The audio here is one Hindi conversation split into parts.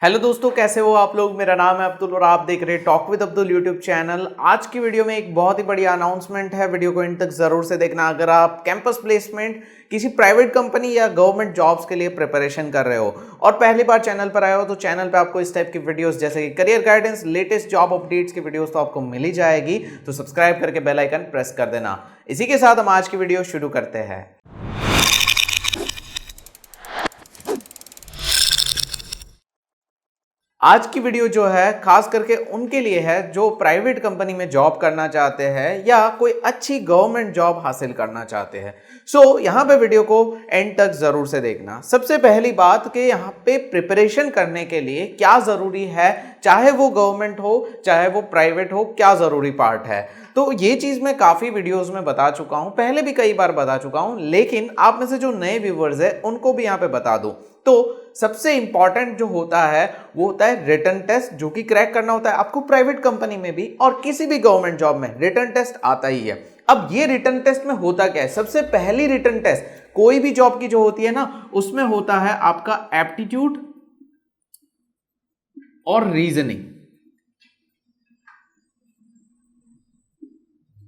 हेलो दोस्तों, कैसे हो आप लोग। मेरा नाम है अब्दुल और आप देख रहे हैं talk with Abdul YouTube channel. आज की वीडियो में एक बहुत ही बढ़िया अनाउंसमेंट है, वीडियो को एंड तक जरूर से देखना। अगर आप कैंपस प्लेसमेंट किसी प्राइवेट कंपनी या गवर्नमेंट जॉब्स के लिए प्रिपरेशन कर रहे हो और पहली बार चैनल पर आए हो तो चैनल पे आपको इस टाइप की वीडियोस जैसे कि career guidance, latest job updates की वीडियोस तो आपको मिल ही जाएगी। तो सब्सक्राइब करके बेल आइकन प्रेस कर देना। इसी के साथ हम आज की वीडियो शुरू करते हैं। आज की वीडियो जो है खास करके उनके लिए है जो प्राइवेट कंपनी में जॉब करना चाहते हैं या कोई अच्छी गवर्नमेंट जॉब हासिल करना चाहते हैं। यहाँ पे वीडियो को एंड तक जरूर से देखना। सबसे पहली बात कि यहाँ पे प्रिपरेशन करने के लिए क्या जरूरी है, चाहे वो गवर्नमेंट हो चाहे वो प्राइवेट हो, क्या जरूरी पार्ट है। तो ये चीज मैं काफी वीडियोस में बता चुका हूं, पहले भी कई बार बता चुका हूं, लेकिन आप में से जो नए व्यूअर्स है उनको भी यहाँ पे बता दूं। तो सबसे इंपॉर्टेंट जो होता है वो होता है रिटन टेस्ट, जो कि क्रैक करना होता है आपको प्राइवेट कंपनी में भी और किसी भी गवर्नमेंट जॉब में रिटन टेस्ट आता ही है। अब ये रिटन टेस्ट में होता क्या है, सबसे पहली रिटन टेस्ट कोई भी जॉब की जो होती है ना, उसमें होता है आपका एप्टीट्यूड और रीजनिंग।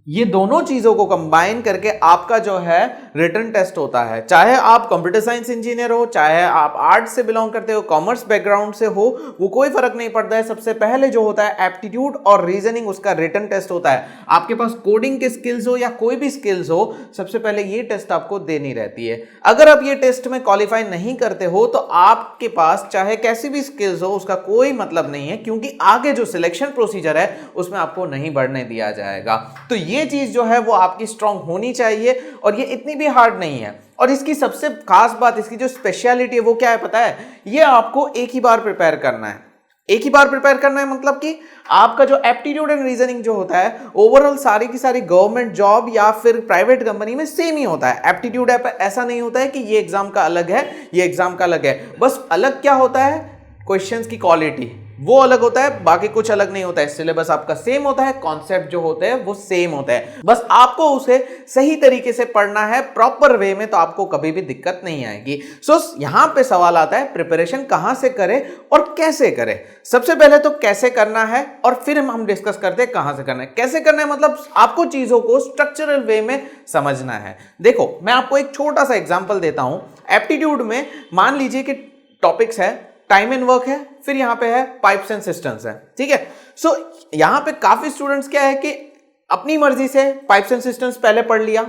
ये दोनों चीजों को कंबाइन करके आपका जो है रिटन टेस्ट होता है। चाहे आप कंप्यूटर साइंस इंजीनियर हो, चाहे आप आर्ट्स से बिलोंग करते हो, कॉमर्स बैकग्राउंड से हो, वो कोई फर्क नहीं पड़ता है। सबसे पहले जो होता है एप्टीट्यूड और रीजनिंग, उसका रिटन टेस्ट होता है। आपके पास कोडिंग के स्किल्स हो या कोई भी स्किल्स हो, सबसे पहले ये टेस्ट आपको देनी रहती है। अगर आप ये टेस्ट में क्वालिफाई नहीं करते हो तो आपके पास चाहे कैसी भी स्किल्स हो उसका कोई मतलब नहीं है, क्योंकि आगे जो सिलेक्शन प्रोसीजर है उसमें आपको नहीं बढ़ने दिया जाएगा। तो ये चीज जो है वो आपकी स्ट्रांग होनी चाहिए और ये इतनी भी हार्ड नहीं है। और इसकी सबसे खास बात, इसकी जो स्पेशलिटी है वो क्या है पता है, ये आपको एक ही बार प्रिपेयर करना है। एक ही बार प्रिपेयर करना है मतलब कि आपका जो एप्टीट्यूड एंड रीजनिंग जो होता है ओवरऑल सारी की सारी गवर्नमेंट जॉब या फिर प्राइवेट कंपनी में सेम ही होता है। एप्टीट्यूड ऐसा नहीं होता है कि ये एग्जाम का अलग है, ये एग्जाम का अलग है। बस अलग क्या होता है, क्वेश्चंस की क्वालिटी वो अलग होता है, बाकी कुछ अलग नहीं होता है। सिलेबस आपका सेम होता है, कॉन्सेप्ट जो होते हैं वो सेम होता है। बस आपको उसे सही तरीके से पढ़ना है प्रॉपर वे में, तो आपको कभी भी दिक्कत नहीं आएगी। यहां पे सवाल आता है प्रिपरेशन कहां से करें और कैसे करें। सबसे पहले तो कैसे करना है और फिर हम डिस्कस करते हैं कहां से करना है। कैसे करना है मतलब आपको चीजों को स्ट्रक्चरल वे में समझना है। देखो, मैं आपको एक छोटा सा एग्जांपल देता हूं। एप्टीट्यूड में मान लीजिए कि टॉपिक्स है टाइम एंड वर्क है, फिर यहां पे है पाइप्स एंड सिस्टम्स है, ठीक है। यहां पे काफी स्टूडेंट्स क्या है कि अपनी मर्जी से पाइप्स एंड सिस्टम्स पहले पढ़ लिया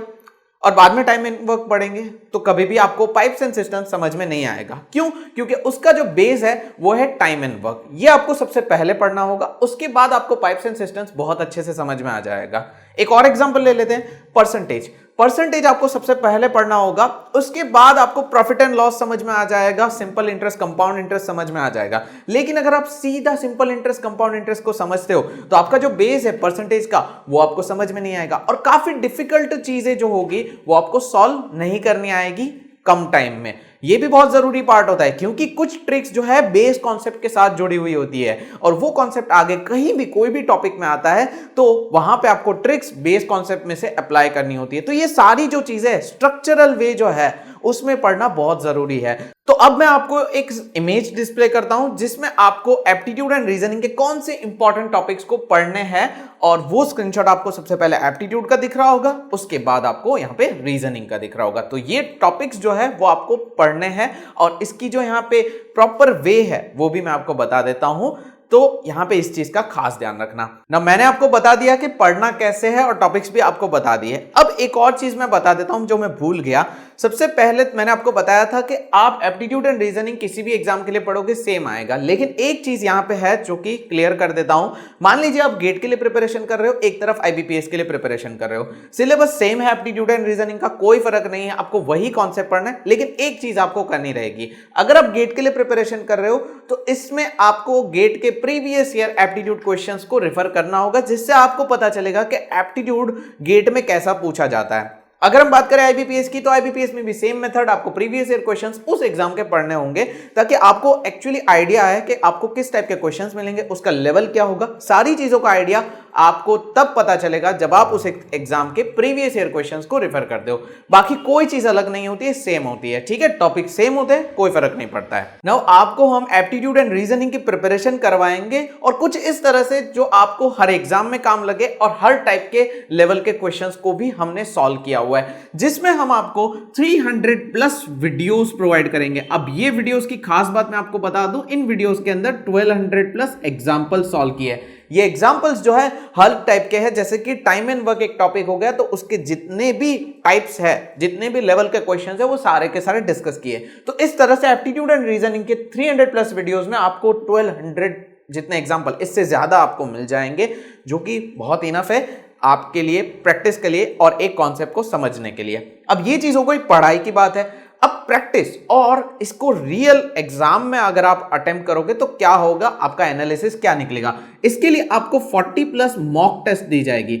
और बाद में टाइम एंड वर्क पढ़ेंगे, तो कभी भी आपको पाइप्स एंड सिस्टम्स समझ में नहीं आएगा। क्यों? क्योंकि उसका जो बेस है वो है टाइम एंड वर्क। ये आपको सबसे पहले पढ़ना होगा, उसके बाद आपको पाइप्स एंड सिस्टम्स बहुत अच्छे से समझ में आ जाएगा। एक और एग्जांपल ले लेते हैं, परसेंटेज। परसेंटेज आपको सबसे पहले पढ़ना होगा, उसके बाद आपको प्रॉफिट एंड लॉस समझ में आ जाएगा, सिंपल इंटरेस्ट, कंपाउंड इंटरेस्ट समझ में आ जाएगा। लेकिन अगर आप सीधा सिंपल इंटरेस्ट, कंपाउंड इंटरेस्ट को समझते हो तो आपका जो बेस है परसेंटेज का वो आपको समझ में नहीं आएगा और काफी डिफिकल्ट चीजें जो होगी वो आपको सॉल्व नहीं करनी आएगी कम टाइम में। ये भी बहुत जरूरी पार्ट होता है, क्योंकि कुछ ट्रिक्स जो है बेस कॉन्सेप्ट के साथ जुड़ी हुई होती है और वो कॉन्सेप्ट आगे कहीं भी कोई भी टॉपिक में आता है तो वहां पे आपको ट्रिक्स बेस कॉन्सेप्ट में से अप्लाई करनी होती है। तो ये सारी जो चीजें स्ट्रक्चरल वे जो है उसमें पढ़ना बहुत जरूरी है। तो अब मैं आपको एक इमेज डिस्प्ले करता हूं जिसमें आपको एप्टीट्यूड एंड रीजनिंग के कौन से इंपॉर्टेंट टॉपिक्स को पढ़ने हैं, और वो स्क्रीनशॉट आपको सबसे पहले एप्टीट्यूड का दिख रहा होगा, उसके बाद आपको यहां पे रीजनिंग का दिख रहा होगा। तो ये टॉपिक्स जो है वो आपको पढ़ने हैं और इसकी जो यहां पे प्रॉपर वे है वो भी मैं आपको बता देता हूं। तो यहां पे इस चीज का खास ध्यान रखना ना। मैंने आपको बता दिया कि पढ़ना कैसे है और टॉपिक्स भी आपको बता दिए। अब एक और चीज मैं बता देता हूं जो मैं भूल गया। सबसे पहले मैंने आपको बताया था कि आप एप्टीट्यूड एंड रीजनिंग किसी भी एग्जाम के लिए पढ़ोगे सेम आएगा, लेकिन एक चीज यहां पे है जो कि क्लियर कर देता हूं। मान लीजिए आप गेट के लिए प्रिपरेशन कर रहे हो, एक तरफ आईबीपीएस के लिए प्रिपरेशन कर रहे हो, सिलेबस सेम है एप्टीट्यूड एंड रीजनिंग का, कोई फर्क नहीं है, आपको वही कॉन्सेप्ट पढ़ना है। लेकिन एक चीज आपको करनी रहेगी, अगर आप गेट के लिए प्रिपरेशन कर रहे हो तो इसमें आपको गेट के प्रीवियस ईयर एप्टीट्यूड क्वेश्चंस को रेफर करना होगा, जिससे आपको पता चलेगा कि एप्टीट्यूड गेट में कैसा पूछा जाता है। अगर हम बात करें आईबीपीएस की, तो आईबीपीएस में भी सेम मेथड, आपको प्रीवियस ईयर क्वेश्चंस उस एग्जाम के पढ़ने होंगे ताकि आपको एक्चुअली आइडिया है कि आपको किस टाइप के क्वेश्चंस मिलेंगे, उसका लेवल क्या होगा। सारी चीजों का आइडिया आपको तब पता चलेगा जब आप उस एग्जाम के प्रीवियस ईयर क्वेश्चंस को रेफर करते हो। बाकी कोई चीज अलग नहीं होती है, सेम होती है, ठीक है। टॉपिक सेम होते हैं, कोई फर्क नहीं पड़ता है। नाउ आपको हम एप्टीट्यूड एंड रीजनिंग की प्रिपरेशन करवाएंगे और कुछ इस तरह से जो आपको हर एग्जाम में काम लगे और हर टाइप के लेवल के क्वेश्चंस को भी हमने सॉल्व किया हुआ है, जिसमें हम आपको 300 प्लस वीडियोस प्रोवाइड करेंगे। अब ये वीडियोस की खास बात मैं आपको बता दूं, इन वीडियोस के अंदर 1200 प्लस एग्जांपल सॉल्व किए। ये एग्जांपल्स जो है हर टाइप के हैं, जैसे कि टाइम एंड वर्क एक टॉपिक हो गया तो उसके जितने भी टाइप्स है, जितने भी लेवल के क्वेश्चंस है, वो सारे के सारे डिस्कस किए। तो इस तरह से एप्टीट्यूड एंड रीजनिंग के 300 प्लस वीडियोस में आपको 1200 जितने एग्जांपल, इससे ज्यादा आपको मिल जाएंगे, जो कि बहुत इनफ है आपके लिए, प्रैक्टिस के लिए और एक कॉन्सेप्ट को समझने के लिए। अब ये चीज हो गई पढ़ाई की बात है। अब प्रैक्टिस और इसको रियल एग्जाम में अगर आप अटेम्प्ट करोगे तो क्या होगा, आपका एनालिसिस क्या निकलेगा, इसके लिए आपको 40 प्लस मॉक टेस्ट दी जाएगी।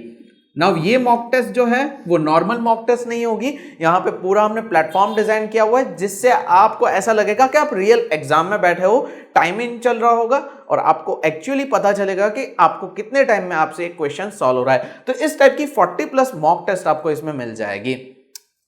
नाउ ये मॉक टेस्ट जो है वो नॉर्मल मॉक टेस्ट नहीं होगी, यहां पे पूरा हमने प्लेटफॉर्म डिजाइन किया हुआ है जिससे आपको ऐसा लगेगा कि आप रियल एग्जाम में बैठे हो, टाइमिंग चल रहा होगा और आपको एक्चुअली पता चलेगा कि आपको कितने टाइम में आपसे एक क्वेश्चन सॉल्व हो रहा है। तो इस टाइप की 40 प्लस मॉक टेस्ट आपको इसमें मिल जाएगी।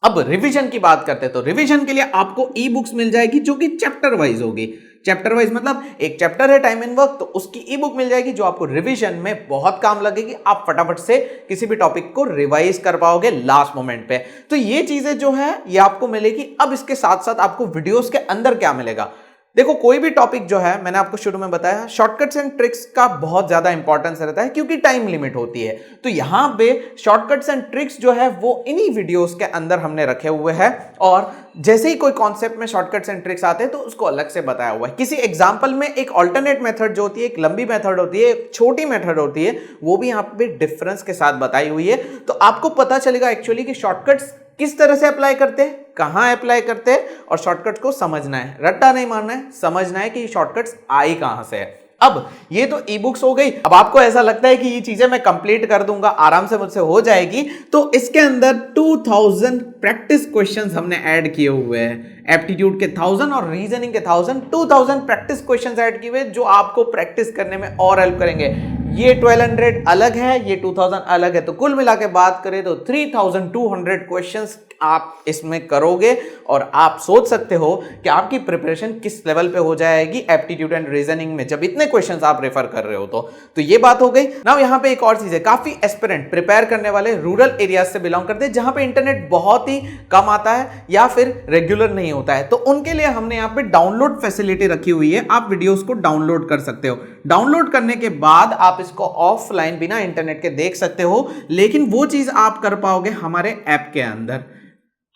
अब रिवीजन की बात करते हैं तो रिवीजन के लिए आपको ई बुक्स मिल जाएगी जो कि चैप्टर वाइज होगी। चैप्टर वाइज मतलब एक चैप्टर है टाइम एंड वर्क, तो उसकी ई बुक मिल जाएगी जो आपको रिवीजन में बहुत काम लगेगी। आप फटाफट से किसी भी टॉपिक को रिवाइज कर पाओगे लास्ट मोमेंट पे। तो ये चीजें जो है ये आपको मिलेगी। अब इसके साथ साथ आपको वीडियोस के अंदर क्या मिलेगा, देखो कोई भी टॉपिक जो है, मैंने आपको शुरू में बताया, शॉर्टकट्स एंड ट्रिक्स का बहुत ज्यादा इंपॉर्टेंस रहता है क्योंकि टाइम लिमिट होती है। तो यहां पे शॉर्टकट्स एंड ट्रिक्स जो है वो इन्हीं वीडियोस के अंदर हमने रखे हुए हैं और जैसे ही कोई कॉन्सेप्ट में शॉर्टकट्स एंड ट्रिक्स आते हैं तो उसको अलग से बताया हुआ है। किसी एग्जांपल में एक ऑल्टरनेट मेथड जो होती है, एक लंबी मेथड होती है, एक छोटी मेथड होती है, वो भी यहाँ पे डिफरेंस के साथ बताई हुई है। तो आपको पता चलेगा एक्चुअली कि शॉर्टकट्स किस तरह से अप्लाई करते हैं, कहां अप्लाई करते हैं और शॉर्टकट्स को समझना है, रट्टा नहीं मारना है, समझना है कि शॉर्टकट्स आई कहां से है। अब ये तो ई बुक्स हो गई। अब आपको ऐसा लगता है कि ये चीजें मैं कंप्लीट कर दूंगा, आराम से मुझसे हो जाएगी, तो इसके अंदर 2000 प्रैक्टिस क्वेश्चंस हमने ऐड किए हुए हैं। एप्टीट्यूड के 1000 और रीजनिंग के 2000 प्रैक्टिस क्वेश्चंस ऐड किए हुए जो आपको प्रैक्टिस करने में और हेल्प करेंगे। ये 1200 अलग है, ये 2000 अलग है, तो कुल मिला के बात करें तो 3200 क्वेश्चंस आप इसमें करोगे और आप सोच सकते हो कि आपकी प्रिपरेशन किस लेवल पे हो जाएगी एप्टीट्यूड एंड रीजनिंग में जब इतने क्वेश्चंस आप रेफर कर रहे हो। तो ये बात हो गई। नाउ यहाँ पे एक और चीज है, काफी एस्पिरेंट प्रिपेयर करने वाले रूरल एरियाज से बिलोंग करते हैं जहां पे इंटरनेट बहुत ही कम आता है या फिर रेगुलर नहीं होता है, तो उनके लिए हमने यहाँ पे डाउनलोड फैसिलिटी रखी हुई है। आप वीडियोस को डाउनलोड कर सकते हो। डाउनलोड करने के बाद आप इसको ऑफलाइन बिना इंटरनेट के देख सकते हो, लेकिन वो चीज आप कर पाओगे हमारे ऐप के अंदर।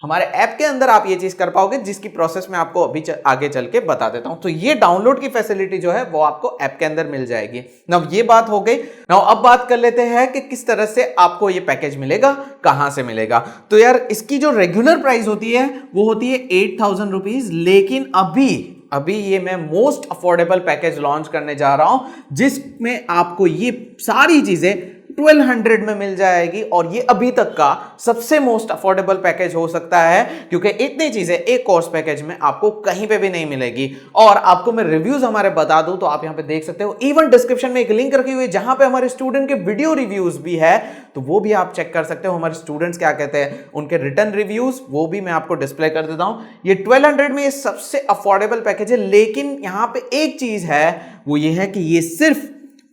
हमारे ऐप के अंदर आप ये चीज कर पाओगे जिसकी प्रोसेस मैं आपको अभी आगे चल के बता देता हूं। तो ये डाउनलोड की फैसिलिटी जो है वो आपको ऐप के अंदर मिल जाएगी। नाउ ये बात हो गई। नाउ अब बात कर लेते हैं कि किस तरह से आपको ये पैकेज मिलेगा, कहां से मिलेगा। तो यार इसकी जो रेगुलर प्राइस होती है वो होती है 8000 रुपीज, लेकिन अभी ये मैं मोस्ट अफोर्डेबल पैकेज लॉन्च करने जा रहा हूं जिसमें आपको ये सारी चीजें 1200 में मिल जाएगी और ये अभी तक का सबसे मोस्ट अफोर्डेबल पैकेज हो सकता है क्योंकि इतनी चीजें एक कोर्स पैकेज में आपको कहीं पे भी नहीं मिलेगी। और आपको मैं रिव्यूज हमारे बता दूं तो आप यहां पे देख सकते हो, इवन डिस्क्रिप्शन में एक लिंक रखी हुई है जहां पे हमारे स्टूडेंट के वीडियो रिव्यूज भी है, तो वो भी आप चेक कर सकते हो। हमारे स्टूडेंट्स क्या कहते हैं, उनके रिटर्न रिव्यूज, वो भी मैं आपको डिस्प्ले कर देता हूं। ये 1200 में ये सबसे अफोर्डेबल पैकेज है, लेकिन यहां पे एक चीज है, वो ये है कि ये सिर्फ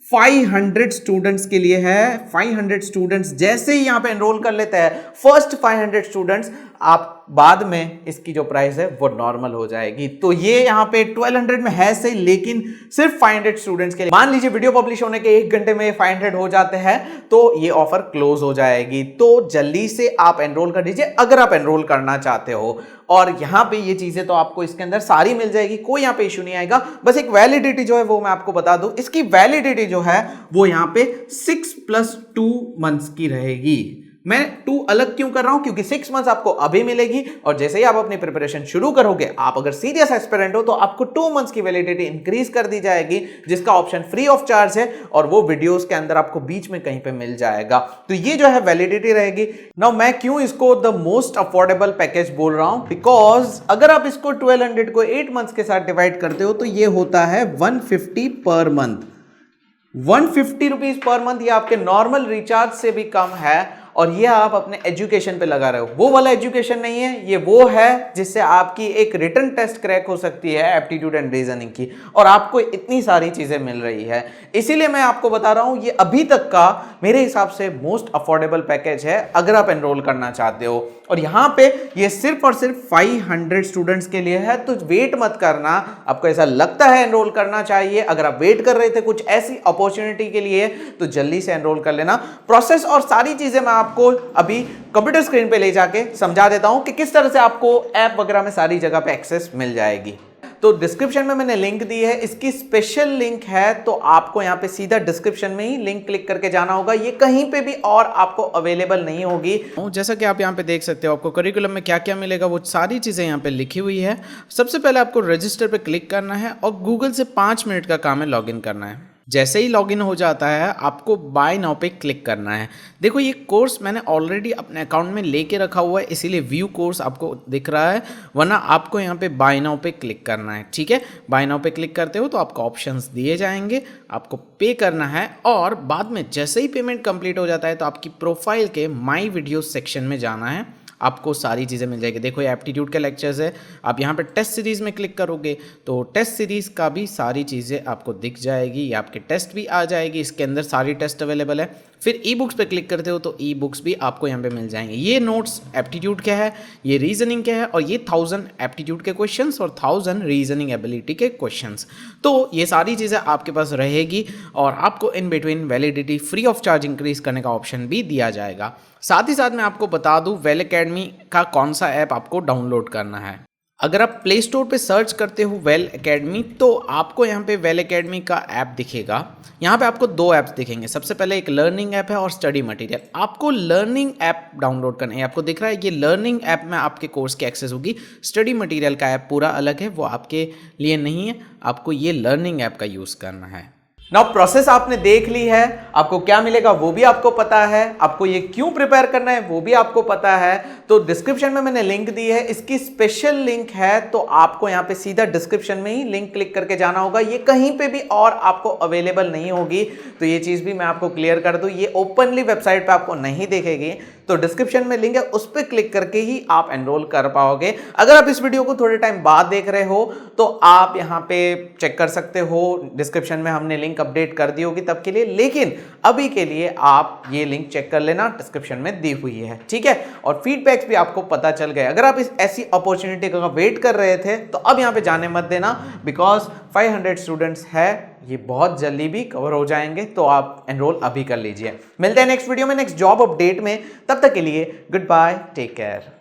500 स्टूडेंट्स के लिए है। 500 स्टूडेंट्स जैसे ही यहां पे एनरोल कर लेते हैं, फर्स्ट 500 स्टूडेंट्स, आप बाद में इसकी जो प्राइस है वो नॉर्मल हो जाएगी। तो ये यहां पे 1200 में है सही, लेकिन सिर्फ 500 स्टूडेंट्स के लिए। मान लीजिए वीडियो पब्लिश होने के 1 घंटे में 500 हो जाते हैं तो ये ऑफर क्लोज हो जाएगी। तो जल्दी से आप एनरोल कर दीजिए अगर आप एनरोल करना चाहते हो। और यहां पे ये चीजें तो आपको इसके अंदर सारी मिल जाएगी, कोई यहां पे इश्यू नहीं आएगा। बस एक वैलिडिटी जो है वो मैं आपको बता दूं, इसकी वैलिडिटी जो है वो यहां पे 6+2 मंथ्स की रहेगी। मैं 2 अलग क्यों कर रहा हूं, क्योंकि 6 मंथ्स आपको अभी मिलेगी और जैसे ही आप अपनी प्रिपरेशन शुरू करोगे, आप अगर सीरियस एस्पिरेंट हो तो आपको 2 मंथ्स की वैलिडिटी इंक्रीज कर दी जाएगी, जिसका ऑप्शन फ्री ऑफ चार्ज है और वो वीडियोस के अंदर आपको बीच में कहीं पे मिल जाएगा। तो ये जो है वैलिडिटी रहेगी। नाउ मैं क्यों इसको द मोस्ट अफोर्डेबल पैकेज बोल रहा हूं, बिकॉज अगर आप इसको 1200 को 8 मंथ्स के साथ डिवाइड करते हो तो ये होता है 150 per month, 150 rupees per month. ये आपके नॉर्मल रिचार्ज से भी कम है और ये आप अपने एजुकेशन पे लगा रहे हो। वो वाला एजुकेशन नहीं है, ये वो है जिससे आपकी एक रिटन टेस्ट क्रैक हो सकती है एप्टीट्यूड एंड रीजनिंग की, और आपको इतनी सारी चीजें मिल रही है। इसीलिए मैं आपको बता रहा हूं ये अभी तक का मेरे हिसाब से मोस्ट अफोर्डेबल पैकेज है अगर आप एनरोल करना चाहते हो। और यहां पे ये सिर्फ और सिर्फ 500 स्टूडेंट्स के लिए है, तो वेट मत करना। आपको ऐसा लगता है एनरोल करना चाहिए, अगर आप वेट कर रहे थे कुछ ऐसी अपॉर्चुनिटी के लिए, तो जल्दी से एनरोल कर लेना। प्रोसेस और सारी चीजें मैं आपको अभी कंप्यूटर स्क्रीन पे ले जाके समझा देता हूं कि किस तरह से आपको ऐप वगैरह में सारी जगह पे एक्सेस मिल जाएगी। तो डिस्क्रिप्शन में मैंने लिंक दी है, इसकी स्पेशल लिंक है, तो आपको यहां पे सीधा डिस्क्रिप्शन में ही लिंक क्लिक करके जाना होगा। ये कहीं पे भी और आपको अवेलेबल नहीं होगी। जैसा कि आप यहां पे देख सकते हो, आपको करिकुलम में क्या क्या मिलेगा वो सारी चीज़ें यहां पे लिखी हुई है। सबसे पहले आपको रजिस्टर पे क्लिक करना है और गूगल से 5 मिनट का काम है लॉगिन करना है। जैसे ही लॉगिन हो जाता है आपको बाय नाउ पे क्लिक करना है। देखो ये कोर्स मैंने ऑलरेडी अपने अकाउंट में लेके रखा हुआ है, इसीलिए व्यू कोर्स आपको दिख रहा है, वरना आपको यहाँ पे बाय नाउ पे क्लिक करना है। ठीक है, बाय नाउ पे क्लिक करते हो तो आपको ऑप्शंस दिए जाएंगे, आपको पे करना है और बाद में जैसे ही पेमेंट कंप्लीट हो जाता है तो आपकी प्रोफाइल के माई वीडियो सेक्शन में जाना है, आपको सारी चीज़ें मिल जाएगी। देखो ये एप्टीट्यूड के लेक्चर्स है, आप यहाँ पे टेस्ट सीरीज़ में क्लिक करोगे तो टेस्ट सीरीज़ का भी सारी चीज़ें आपको दिख जाएगी, ये आपके टेस्ट भी आ जाएगी, इसके अंदर सारी टेस्ट अवेलेबल है। फिर ई बुक्स पे क्लिक करते हो तो ई बुक्स भी आपको यहाँ पे मिल जाएंगे। ये नोट्स एप्टीट्यूड के है, ये रीजनिंग के है और ये 1000 एप्टीट्यूड के क्वेश्चंस और 1000 रीजनिंग एबिलिटी के क्वेश्चंस। तो ये सारी चीज़ें आपके पास रहेगी और आपको in between validity free of charge increase करने का ऑप्शन भी दिया जाएगा। साथ ही साथ मैं आपको बता दूं वेल एकेडमी का कौन सा ऐप आपको डाउनलोड करना है। अगर आप प्ले स्टोर पे सर्च करते हो वेल एकेडमी तो आपको यहाँ पे वेल एकेडमी का ऐप दिखेगा। यहाँ पे आपको 2 ऐप्स दिखेंगे, सबसे पहले एक लर्निंग ऐप है और स्टडी मटेरियल। आपको लर्निंग ऐप डाउनलोड करना है, आपको दिख रहा है ये लर्निंग ऐप में आपके कोर्स की एक्सेस होगी। स्टडी मटेरियल का ऐप पूरा अलग है, वो आपके लिए नहीं है, आपको ये लर्निंग ऐप का यूज़ करना है। नाउ प्रोसेस आपने देख ली है, आपको क्या मिलेगा वो भी आपको पता है, आपको ये क्यों प्रिपेयर करना है वो भी आपको पता है। तो डिस्क्रिप्शन में मैंने लिंक दी है, इसकी स्पेशल लिंक है, तो आपको यहाँ पे सीधा डिस्क्रिप्शन में ही लिंक क्लिक करके जाना होगा। ये कहीं पे भी और आपको अवेलेबल नहीं होगी, तो ये चीज़ भी मैं आपको क्लियर कर दूँ, ये ओपनली वेबसाइट पर आपको नहीं दिखेगी। तो डिस्क्रिप्शन में लिंक है, उस पर क्लिक करके ही आप एनरोल कर पाओगे। अगर आप इस वीडियो को थोड़े टाइम बाद देख रहे हो तो आप यहाँ पे चेक कर सकते हो, डिस्क्रिप्शन में हमने लिंक अपडेट कर दी होगी तब के लिए, लेकिन अभी के लिए आप ये लिंक चेक कर लेना, डिस्क्रिप्शन में दी हुई है। ठीक है, और फीडबैक्स भी आपको पता चल गए। अगर आप इस ऐसी अपॉर्चुनिटी का वेट कर रहे थे तो अब यहाँ पे जाने मत देना, बिकॉज 500 स्टूडेंट्स है, ये बहुत जल्दी भी कवर हो जाएंगे, तो आप एनरोल अभी कर लीजिए। मिलते हैं नेक्स्ट वीडियो में, नेक्स्ट जॉब अपडेट में। तब तक के लिए गुड बाय, टेक केयर।